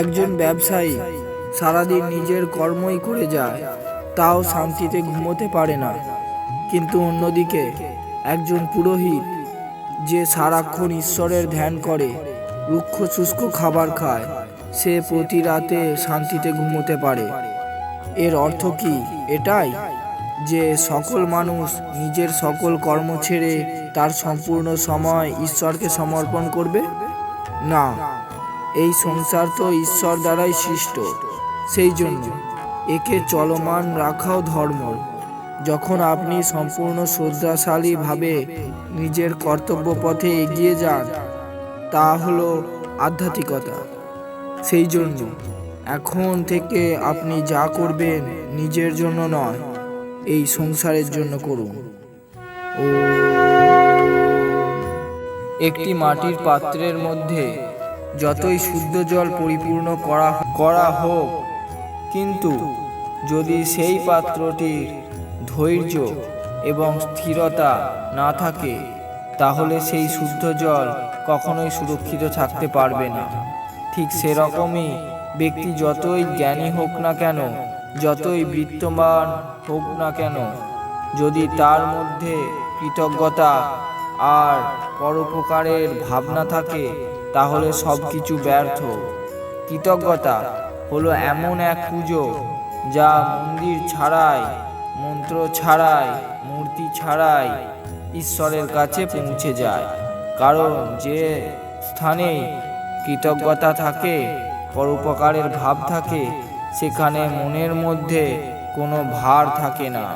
একজন ব্যবসায়ী সারাদিন নিজের কর্মই করে যায়, তাও শান্তিতে ঘুমোতে পারে না। কিন্তু অন্যদিকে একজন পুরোহিত যে সারাক্ষণ ঈশ্বরের ধ্যান করে, রুক্ষ শুষ্ক খাবার খায়, সে প্রতি রাতে শান্তিতে ঘুমোতে পারে। এর অর্থ কি এটাই যে সকল মানুষ নিজের সকল কর্ম ছেড়ে তার সম্পূর্ণ সময় ঈশ্বরকে সমর্পণ করবে? না, এই সংসার তো ঈশ্বর দ্বারাই সৃষ্ট, সেই জন্য একে চলমান রাখাও ধর্ম। যখন আপনি সম্পূর্ণ শ্রদ্ধাশালীভাবে নিজের কর্তব্য পথে এগিয়ে যান, তা হলো আধ্যাত্মিকতা। সেই জন্য এখন থেকে আপনি যা করবেন নিজের জন্য নয়, এই সংসারের জন্য করুন। একটি মাটির পাত্রের মধ্যে যতই শুদ্ধ জল পরিপূর্ণ করা হোক, কিন্তু যদি সেই পাত্রটির ধৈর্য এবং স্থিরতা না থাকে, তাহলে সেই শুদ্ধ জল কখনোই সুরক্ষিত থাকতে পারবে না। ঠিক সেরকমই ব্যক্তি যতই জ্ঞানী হোক না কেন, যতই বিত্তবান হোক না কেন, যদি তার মধ্যে কৃতজ্ঞতা আর পরোপকারের ভাবনা থাকে, তাহলে সব কিছু ব্যর্থ। কৃতজ্ঞতা হলো এমন এক পুজো যা মন্দির ছাড়াই, মন্ত্র ছাড়াই, মূর্তি ছাড়াই ঈশ্বরের কাছে পৌঁছে যায়। কারণ যে স্থানে কৃতজ্ঞতা থাকে, পরোপকারের ভাব থাকে, সেখানে মনের মধ্যে কোনো ভার থাকে না।